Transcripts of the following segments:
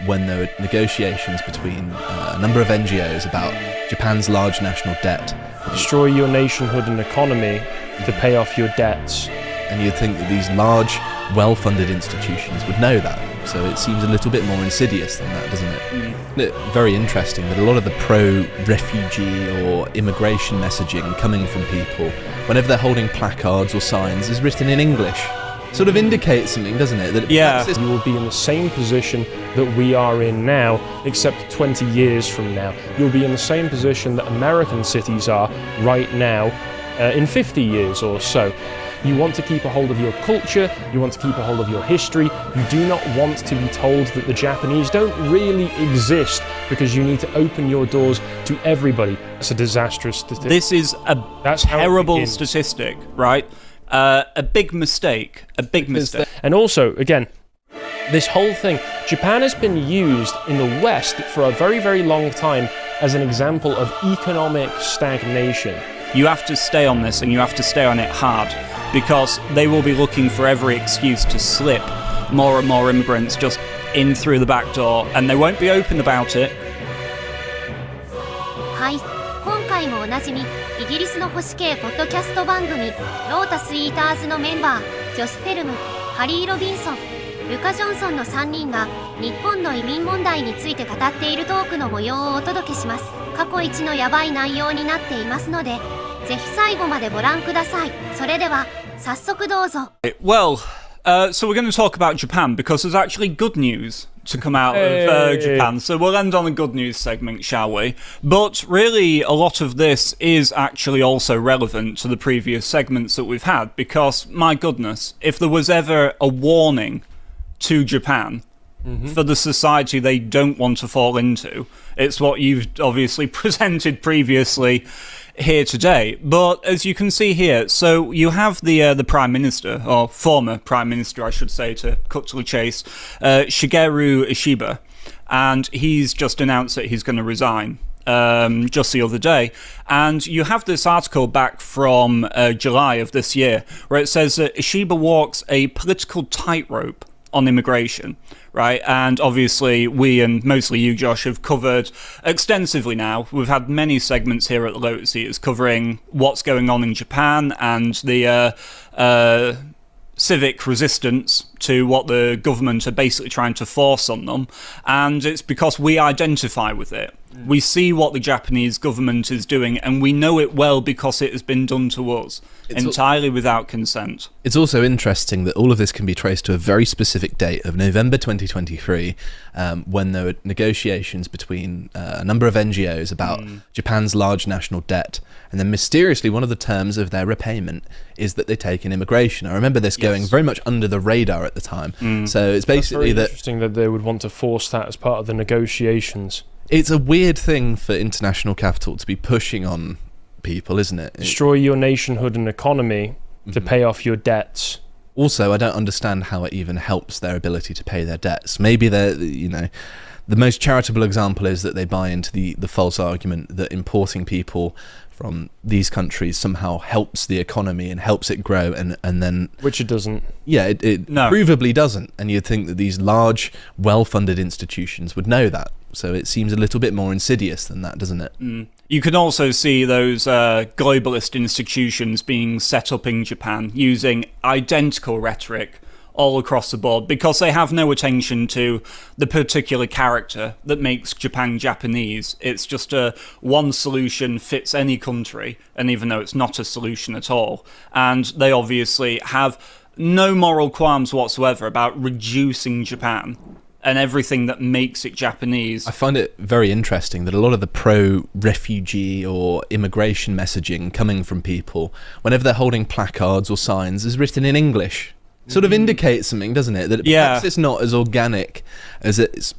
when there were negotiations between a number of NGOs about Japan's large national debt. Destroy your nationhood and economy to pay off your debts. And you'd think that these large, well-funded institutions would know that. So it seems a little bit more insidious than that, doesn't it? Very interesting that a lot of the pro-refugee or immigration messaging coming from people, whenever they're holding placards or signs, is written in English. Sort of indicates something, doesn't it? That you will be in the same position that we are in now, except 20 years from now. You'll be in the same position that American cities are right now, in 50 years or so. You want to keep a hold of your culture, you want to keep a hold of your history, you do not want to be told that the Japanese don't really exist because you need to open your doors to everybody. It's a disastrous statistic. This is a terrible statistic, right? A big mistake. And also, again, this whole thing, Japan has been used in the West for a very, very long time as an example of economic stagnation. You have to stay on this, and you have to stay on it hard, because they will be looking for every excuse to slip more and more immigrants just in through the back door, and they won't be open about it. はい、今回もおなじみ、イギリスの保守系ポッドキャスト番組、ロータス・イーターズのメンバー、ジョシュ・フェルム、ハリー・ロビンソン、ルカ・ジョンソンの3人が日本の移民問題について語っているトークの模様をお届けします。過去一のヤバい内容になっていますので、ぜひ最後までご覧ください。それでは早速どうぞ。Well, so we're going to talk about Japan because there's actually good news to come out of Japan. So we'll end on a good news segment, shall we? But really, a lot of this is actually also relevant to the previous segments that we've had because, my goodness, if there was ever a warning to Japan for the society they don't want to fall into, it's what you've obviously presented previously here today. But as you can see here, so you have the Prime Minister, or former Prime Minister, I should say, to cut to the chase, Shigeru Ishiba, and he's just announced that he's going to resign just the other day. And you have this article back from July of this year, where it says that Ishiba walks a political tightrope on immigration, right? And obviously we, and mostly you, Josh, have covered extensively now. We've had many segments here at the Lotus Eaters covering what's going on in Japan and the civic resistance to what the government are basically trying to force on them. And it's because we identify with it. We see what the Japanese government is doing, and we know it well because it has been done to us, entirely without consent. It's also interesting that all of this can be traced to a very specific date of November 2023, when there were negotiations between a number of NGOs about Japan's large national debt, and then mysteriously one of the terms of their repayment is that they take in immigration. I remember this going very much under the radar at the time. So it's basically That's very interesting that they would want to force that as part of the negotiations. It's a weird thing for international capital to be pushing on people, isn't it? Destroy your nationhood and economy to pay off your debts. Also, I don't understand how it even helps their ability to pay their debts. Maybe they're, the most charitable example is that they buy into the false argument that importing people from these countries somehow helps the economy and helps it grow, and then... Which it doesn't. Yeah, it provably doesn't, and you'd think that these large, well-funded institutions would know that. So it seems a little bit more insidious than that, doesn't it? You can also see those globalist institutions being set up in Japan using identical rhetoric all across the board because they have no attention to the particular character that makes Japan Japanese. It's just a one solution fits any country, and even though it's not a solution at all. And they obviously have no moral qualms whatsoever about reducing Japan and everything that makes it Japanese. I find it very interesting that a lot of the pro-refugee or immigration messaging coming from people, whenever they're holding placards or signs, is written in English. Sort of indicates something, doesn't it? That perhaps it's not as organic as it's,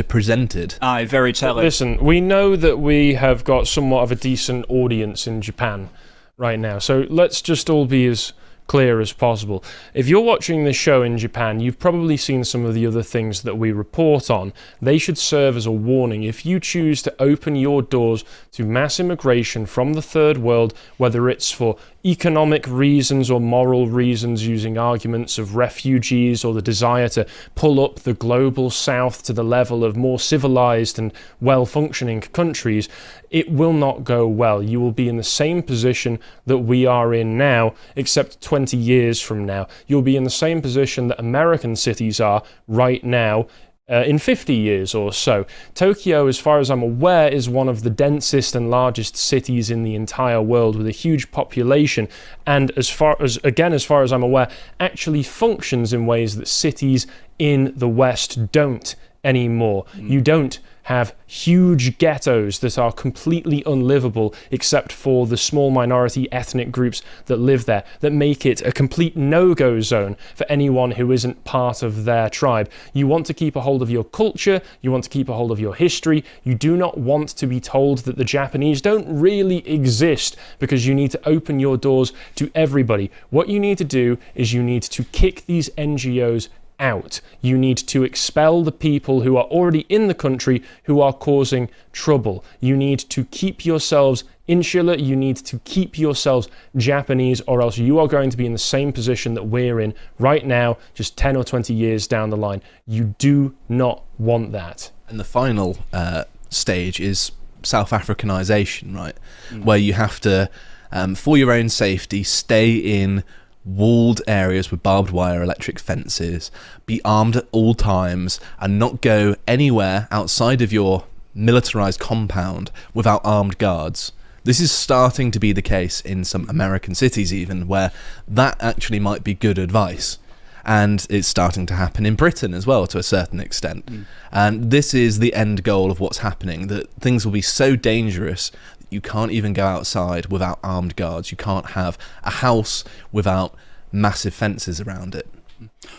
presented. Aye, very telling. Listen, we know that we have got somewhat of a decent audience in Japan right now, so let's just all be as clear as possible. If you're watching this show in Japan, you've probably seen some of the other things that we report on. They should serve as a warning. If you choose to open your doors to mass immigration from the third world, whether it's for economic reasons or moral reasons, using arguments of refugees or the desire to pull up the global south to the level of more civilized and well-functioning countries, it will not go well. You will be in the same position that we are in now, except 20 years from now. You'll be in the same position that American cities are right now, in 50 years or so. Tokyo, as far as I'm aware, is one of the densest and largest cities in the entire world, with a huge population, and as far as I'm aware, actually functions in ways that cities in the West don't anymore. You don't have huge ghettos that are completely unlivable except for the small minority ethnic groups that live there, that make it a complete no-go zone for anyone who isn't part of their tribe. You want to keep a hold of your culture, you want to keep a hold of your history, you do not want to be told that the Japanese don't really exist, because you need to open your doors to everybody. What you need to do is you need to kick these NGOs out. You need to expel the people who are already in the country who are causing trouble. You need to keep yourselves insular, you need to keep yourselves Japanese, or else you are going to be in the same position that we're in right now, just 10 or 20 years down the line. You do not want that. And the final stage is South Africanization, right? Where you have to, for your own safety, stay in walled areas with barbed wire electric fences, be armed at all times, and not go anywhere outside of your militarized compound without armed guards. This is starting to be the case in some American cities even, where that actually might be good advice. And it's starting to happen in Britain as well, to a certain extent. And this is the end goal of what's happening, that things will be so dangerous that you can't even go outside without armed guards. You can't have a house without massive fences around it.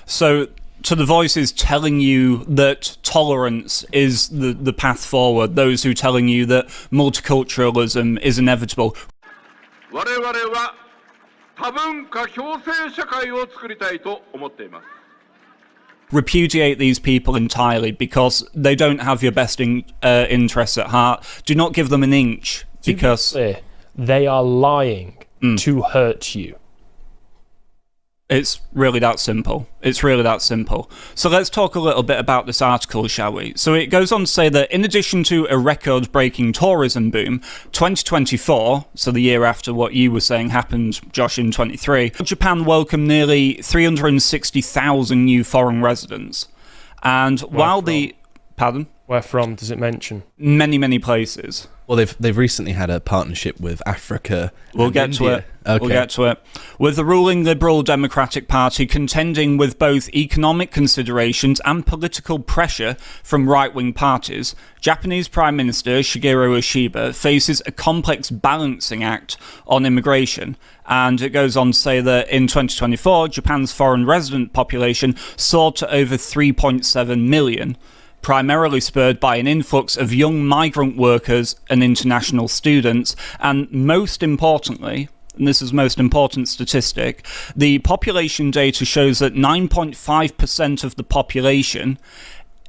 So, to the voices telling you that tolerance is the path forward, those who are telling you that multiculturalism is inevitable, repudiate these people entirely, because they don't have your best interests at heart. Do not give them an inch, because they are lying to hurt you. It's really that simple. It's really that simple. So let's talk a little bit about this article, shall we? So it goes on to say that in addition to a record-breaking tourism boom, 2024, so the year after what you were saying happened, Josh, in 23, Japan welcomed nearly 360,000 new foreign residents. And while the... Pardon? Where from does it mention? Many, many places. Well, they've recently had a partnership with Africa. We'll get to it. Okay. We'll get to it. With the ruling Liberal Democratic Party contending with both economic considerations and political pressure from right-wing parties, Japanese Prime Minister Shigeru Ishiba faces a complex balancing act on immigration. And it goes on to say that in 2024, Japan's foreign resident population soared to over 3.7 million. Primarily spurred by an influx of young migrant workers and international students, and most importantly, and this is the most important statistic, the population data shows that 9.5% of the population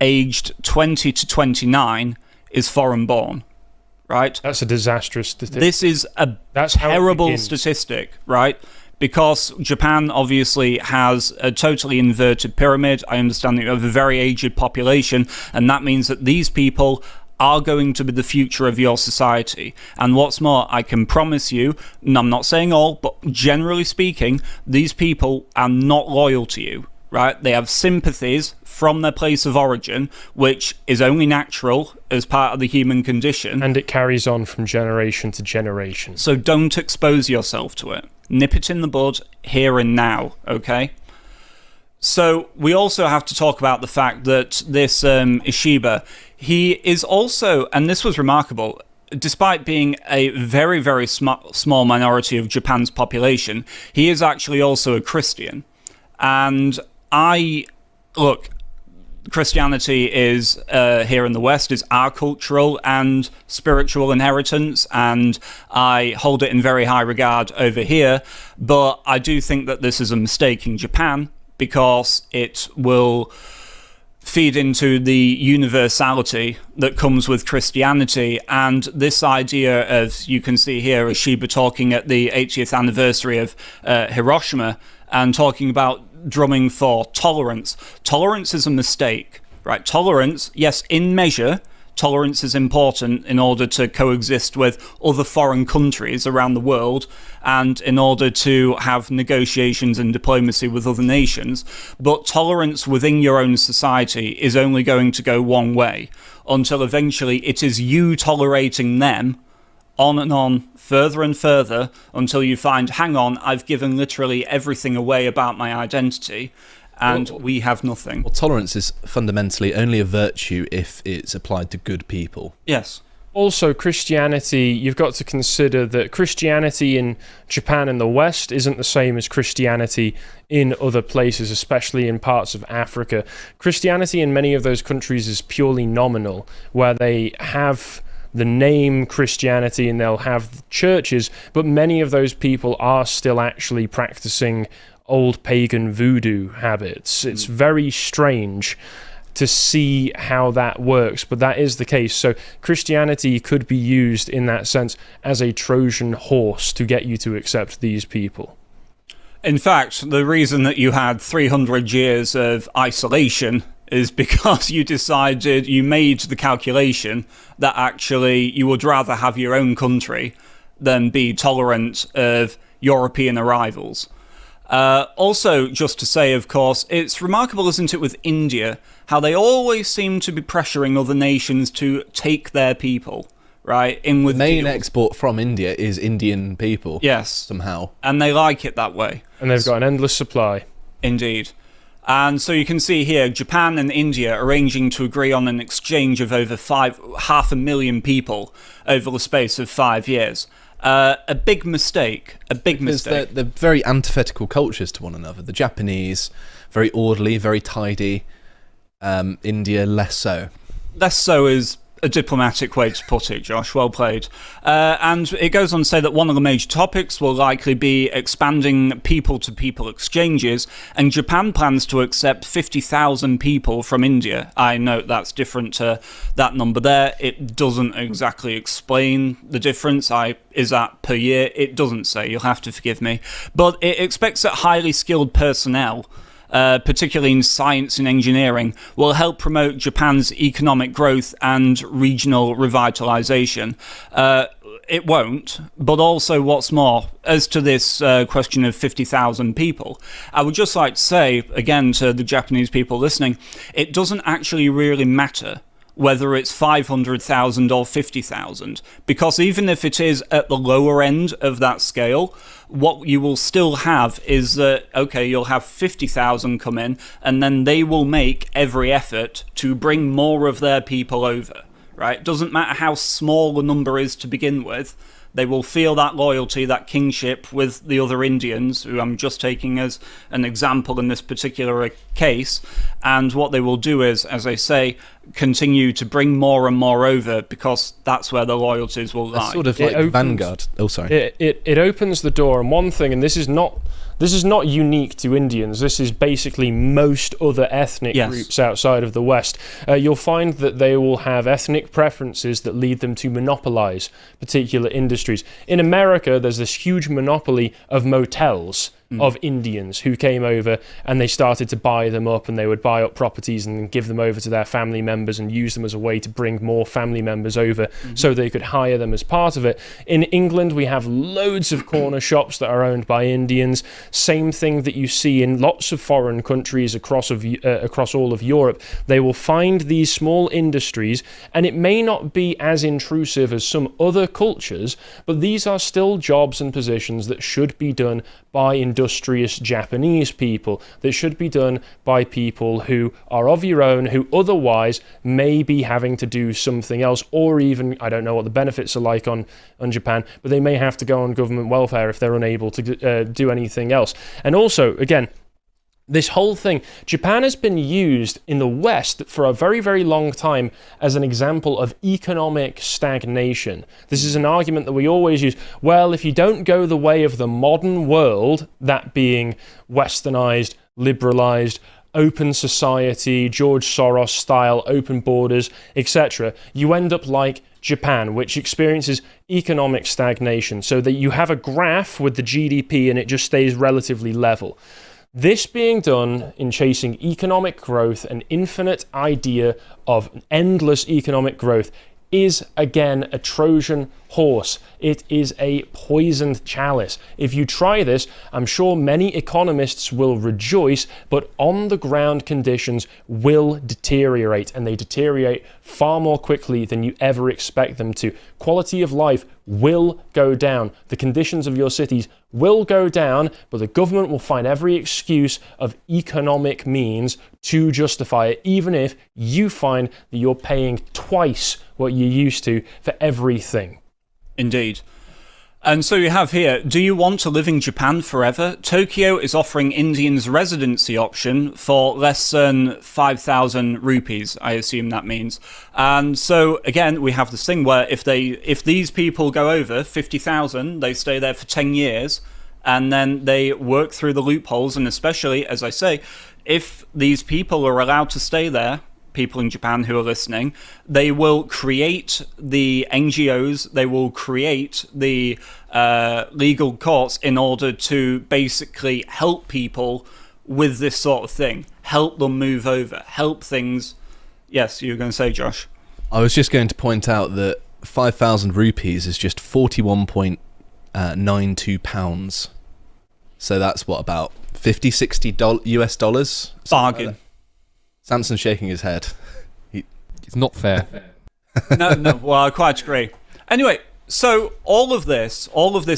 aged 20 to 29 is foreign-born, right? That's a disastrous statistic. This is a terrible statistic, right? Because Japan obviously has a totally inverted pyramid. I understand that you have a very aged population, and that means that these people are going to be the future of your society. And what's more, I can promise you, and I'm not saying all, but generally speaking, these people are not loyal to you, right? They have sympathies from their place of origin, which is only natural as part of the human condition. And it carries on from generation to generation. So don't expose yourself to it. Nip it in the bud here and now, okay? So we also have to talk about the fact that this Ishiba, he is also, and this was remarkable, despite being a very, very small minority of Japan's population, he is actually also a Christian. And look, Christianity is, here in the West, is our cultural and spiritual inheritance, and I hold it in very high regard over here, but I do think that this is a mistake in Japan, because it will feed into the universality that comes with Christianity, and this idea of, you can see here Ishiba talking at the 80th anniversary of Hiroshima and talking about drumming for tolerance. Tolerance is a mistake, right? Tolerance, yes, in measure, tolerance is important in order to coexist with other foreign countries around the world and in order to have negotiations and diplomacy with other nations. But tolerance within your own society is only going to go one way until eventually it is you tolerating them on and on, further and further, until you find, hang on, I've given literally everything away about my identity, and we have nothing. Well, tolerance is fundamentally only a virtue if it's applied to good people. Yes. Also, Christianity, you've got to consider that Christianity in Japan and the West isn't the same as Christianity in other places, especially in parts of Africa. Christianity in many of those countries is purely nominal, where they have the name Christianity and they'll have churches, but many of those people are still actually practicing old pagan voodoo habits. It's very strange to see how that works, but that is the case. So Christianity could be used in that sense as a Trojan horse to get you to accept these people. In fact, the reason that you had 300 years of isolation is because you made the calculation that actually you would rather have your own country than be tolerant of European arrivals. Also, just to say, of course, it's remarkable, isn't it, with India, how they always seem to be pressuring other nations to take their people, right? In with the main deals. export from India is Indian people. Yes. Somehow. And they like it that way. And they've got an endless supply. Indeed. And so you can see here, Japan and India arranging to agree on an exchange of over 500,000 people over the space of 5 years. A big mistake. They're very antithetical cultures to one another. The Japanese, very orderly, very tidy. India, less so. Less so is a diplomatic way to put it, Josh. Well played. And it goes on to say that one of the major topics will likely be expanding people-to-people exchanges, and Japan plans to accept 50,000 people from India. I note that's different to that number there. It doesn't exactly explain the difference. Is that per year? It doesn't say. You'll have to forgive me. But it expects that highly skilled personnel, particularly in science and engineering, will help promote Japan's economic growth and regional revitalization. It won't, but also what's more, as to this question of 50,000 people, I would just like to say, again, to the Japanese people listening, it doesn't actually really matter whether it's 500,000 or 50,000, because even if it is at the lower end of that scale, what you will still have is that, okay, you'll have 50,000 come in, and then they will make every effort to bring more of their people over, right? Doesn't matter how small the number is to begin with, they will feel that loyalty, that kingship with the other Indians, who I'm just taking as an example in this particular case, and what they will do is, as I say, continue to bring more and more over, because that's where the loyalties will lie. It's sort of like Vanguard. Oh, sorry. It opens the door, and one thing, and this is not unique to Indians, this is basically most other ethnic groups outside of the West. You'll find that they will have ethnic preferences that lead them to monopolize particular industries. In America, there's this huge monopoly of motels of Indians who came over, and they started to buy them up, and they would buy up properties and give them over to their family members and use them as a way to bring more family members over so they could hire them as part of it. In England, we have loads of corner shops that are owned by Indians. Same thing that you see in lots of foreign countries across all of Europe. They will find these small industries, and it may not be as intrusive as some other cultures, but these are still jobs and positions that should be done by industrious Japanese people, that should be done by people who are of your own, who otherwise may be having to do something else, or even, I don't know what the benefits are like on Japan, but they may have to go on government welfare if they're unable to do anything else. And also, again, this whole thing, Japan has been used in the West for a very, very long time as an example of economic stagnation. This is an argument that we always use. Well, if you don't go the way of the modern world, that being westernized, liberalized, open society, George Soros style, open borders, etc., you end up like Japan, which experiences economic stagnation, so that you have a graph with the GDP and it just stays relatively level. This being done in chasing economic growth, an infinite idea of endless economic growth, is again a Trojan horse. It is a poisoned chalice. If you try this, I'm sure many economists will rejoice, but on the ground conditions will deteriorate, and they deteriorate far more quickly than you ever expect them to. Quality of life will go down. The conditions of your cities will go down, but the government will find every excuse of economic means to justify it, even if you find that you're paying twice what you used to for everything. Indeed. And so you have here, do you want to live in Japan forever? Tokyo is offering Indians residency option for less than 5,000 rupees, I assume that means. And so, again, we have this thing where if these people go over 50,000, they stay there for 10 years, and then they work through the loopholes, and especially, as I say, if these people are allowed to stay there, people in Japan who are listening, they will create the NGOs, they will create the legal courts in order to basically help people with this sort of thing, help them move over, help things. Yes, you were going to say, Josh? I was just going to point out that 5,000 rupees is just 41.92 pounds. So that's what, about $50, $60 US dollars? Bargain. Like Samson's shaking his head. It's not fair. No, well, I quite agree. Anyway, so all of this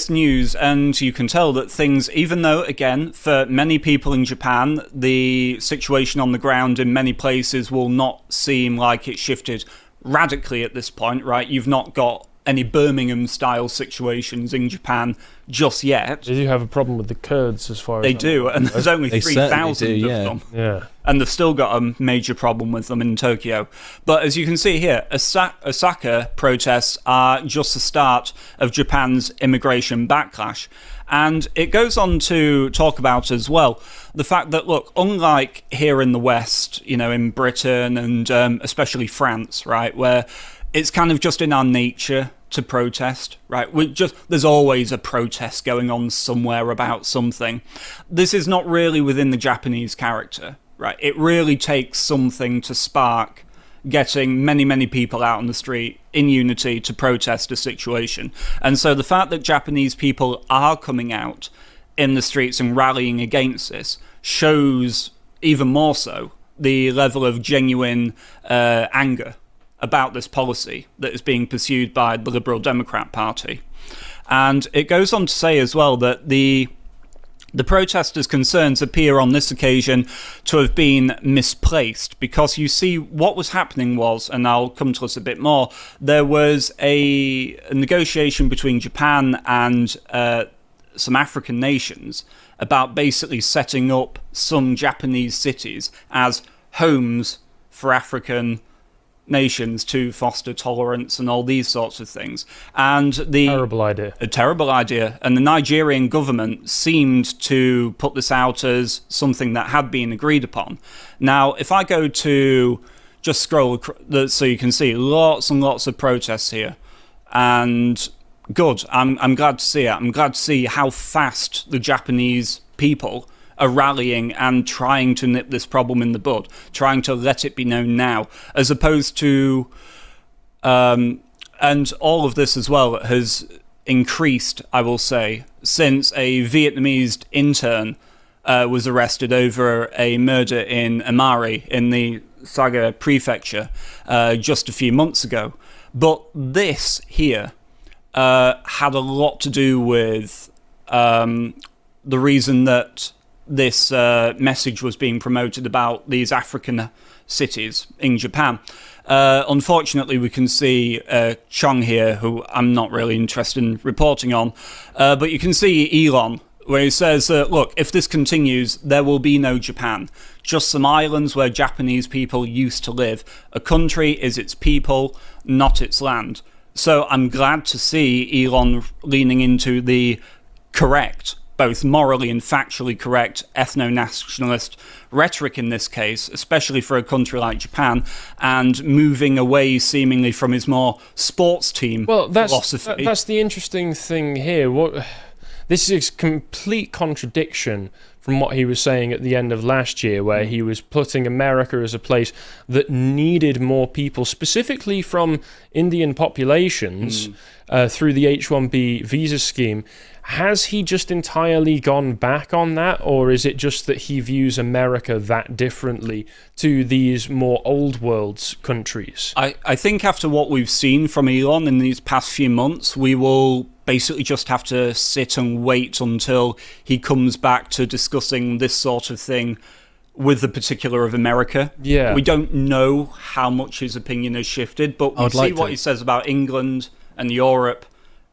news, and you can tell that things, even though, again, for many people in Japan, the situation on the ground in many places will not seem like it shifted radically at this point, right? You've not got any Birmingham-style situations in Japan just yet. They do have a problem with the Kurds as far as they do, and there's only 3,000 of them. Yeah. And they've still got a major problem with them in Tokyo. But as you can see here, Osaka protests are just the start of Japan's immigration backlash. And it goes on to talk about as well the fact that, look, unlike here in the West, you know, in Britain and especially France, right, where it's kind of just in our nature to protest, right? There's always a protest going on somewhere about something. This is not really within the Japanese character, right? It really takes something to spark getting many, many people out on the street in unity to protest a situation. And so the fact that Japanese people are coming out in the streets and rallying against this shows even more so the level of genuine anger about this policy that is being pursued by the Liberal Democrat Party. And it goes on to say as well that the protesters' concerns appear on this occasion to have been misplaced, because you see what was happening was, and I'll come to this a bit more, there was a negotiation between Japan and some African nations about basically setting up some Japanese cities as homes for African nations to foster tolerance and all these sorts of things. And terrible idea. A terrible idea. And the Nigerian government seemed to put this out as something that had been agreed upon. Now, if I go to just scroll so you can see lots and lots of protests here, and good, I'm glad to see it. I'm glad to see how fast the Japanese people are rallying and trying to nip this problem in the bud, trying to let it be known now, as opposed to, and all of this as well has increased, I will say, since a Vietnamese intern was arrested over a murder in Amari in the Saga prefecture just a few months ago. But this here had a lot to do with the reason that this message was being promoted about these African cities in Japan. Unfortunately, we can see Chong here, who I'm not really interested in reporting on, but you can see Elon, where he says, look, if this continues, there will be no Japan. Just some islands where Japanese people used to live. A country is its people, not its land. So I'm glad to see Elon leaning into the correct both morally and factually correct ethno-nationalist rhetoric in this case, especially for a country like Japan, and moving away seemingly from his more sports team philosophy. That's the interesting thing here. This is a complete contradiction from what he was saying at the end of last year, where he was putting America as a place that needed more people, specifically from Indian populations, through the H-1B visa scheme. Has he just entirely gone back on that, or is it just that he views America that differently to these more old world countries? I think after what we've seen from Elon in these past few months, we will basically just have to sit and wait until he comes back to discussing this sort of thing with the particular of America. Yeah. We don't know how much his opinion has shifted, but we see what he says about England and Europe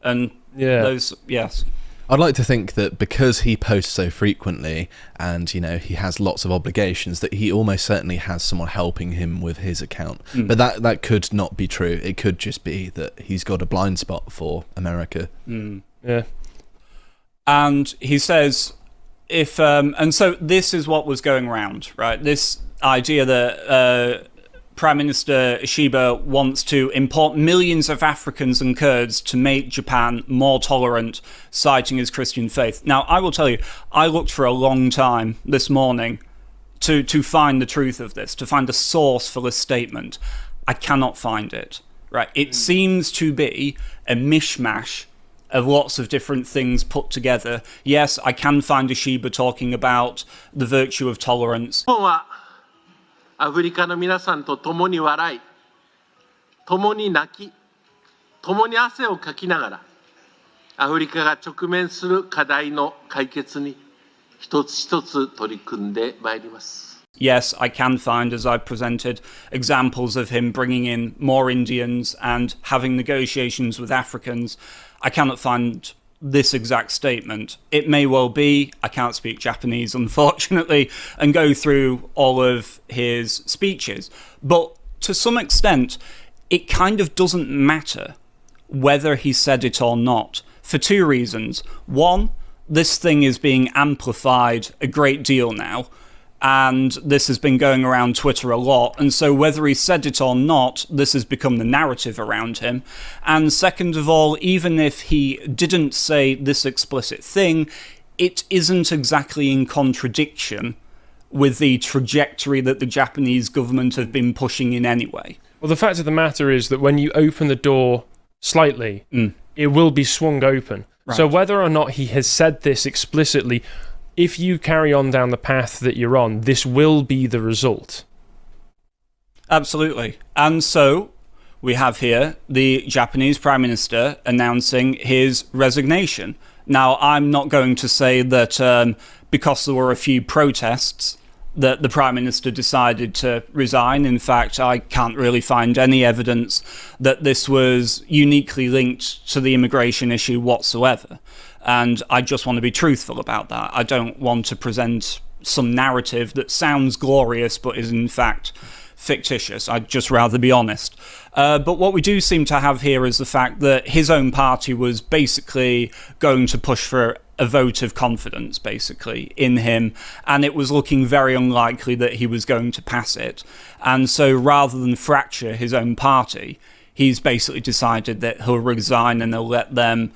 and those, yes. I'd like to think that because he posts so frequently and, you know, he has lots of obligations, that he almost certainly has someone helping him with his account. But that could not be true. It could just be that he's got a blind spot for America. Yeah. And he says, and so this is what was going around, right? This idea that Prime Minister Ishiba wants to import millions of Africans and Kurds to make Japan more tolerant, citing his Christian faith. Now, I will tell you, I looked for a long time this morning to find the truth of this, to find a source for this statement. I cannot find it, right? It seems to be a mishmash of lots of different things put together. Yes, I can find Ishiba talking about the virtue of tolerance. アフリカの皆さんと共に笑い、共に泣き、共に汗をかきながら、アフリカが直面する課題の解決に一つ一つ取り組んでまいります。Yes, I can find, as I presented, examples of him bringing in more Indians and having negotiations with Africans. I cannot find this exact statement. It may well be, I can't speak Japanese unfortunately, and go through all of his speeches, but to some extent it kind of doesn't matter whether he said it or not, for two reasons. One, this thing is being amplified a great deal now, and this has been going around Twitter a lot, and so whether he said it or not, this has become the narrative around him. And second of all, even if he didn't say this explicit thing, it isn't exactly in contradiction with the trajectory that the Japanese government have been pushing in anyway. Well, the fact of the matter is that when you open the door slightly, it will be swung open. Right. So whether or not he has said this explicitly, if you carry on down the path that you're on, this will be the result. Absolutely. And so we have here the Japanese Prime Minister announcing his resignation. Now, I'm not going to say that because there were a few protests that the Prime Minister decided to resign. In fact, I can't really find any evidence that this was uniquely linked to the immigration issue whatsoever. And I just want to be truthful about that. I don't want to present some narrative that sounds glorious but is in fact fictitious. I'd just rather be honest. But what we do seem to have here is the fact that his own party was basically going to push for a vote of confidence, basically, in him, and it was looking very unlikely that he was going to pass it. And so rather than fracture his own party, he's basically decided that he'll resign and he'll let them...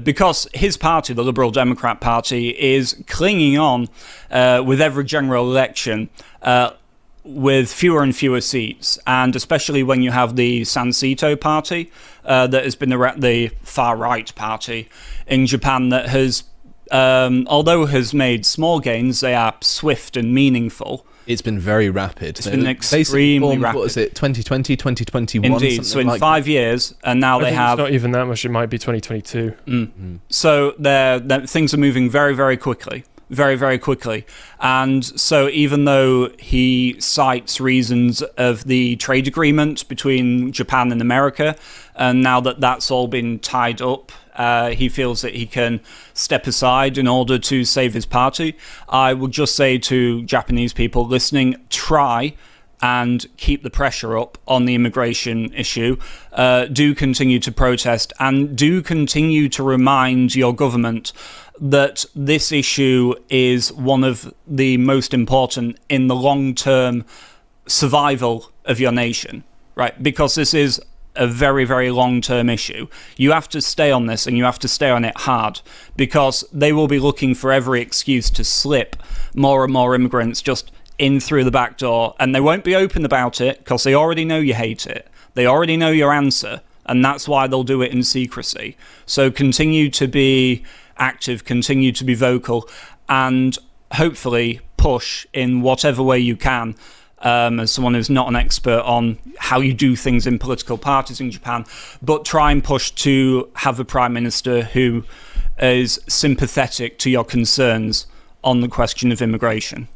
because his party, the Liberal Democrat Party, is clinging on with every general election with fewer and fewer seats, and especially when you have the Sansito Party that has been the far-right party in Japan that has, although has made small gains, they are swift and meaningful. It's been very rapid. It's been extremely rapid. What was it, 2020, 2021? Indeed, so in like 5 years, and now they have... It's not even that much, it might be 2022. So things are moving very, very quickly. Very, very quickly. And so even though he cites reasons of the trade agreement between Japan and America, and now that that's all been tied up, he feels that he can step aside in order to save his party. I would just say to Japanese people listening, try and keep the pressure up on the immigration issue. Do continue to protest, and do continue to remind your government that this issue is one of the most important in the long-term survival of your nation, right? Because this is a very, very long-term issue. You have to stay on this, and you have to stay on it hard, because they will be looking for every excuse to slip more and more immigrants just in through the back door, and they won't be open about it because they already know you hate it. They already know your answer, and that's why they'll do it in secrecy. So continue to be active, continue to be vocal, and hopefully push in whatever way you can. As someone who's not an expert on how you do things in political parties in Japan, but try and push to have a prime minister who is sympathetic to your concerns on the question of immigration.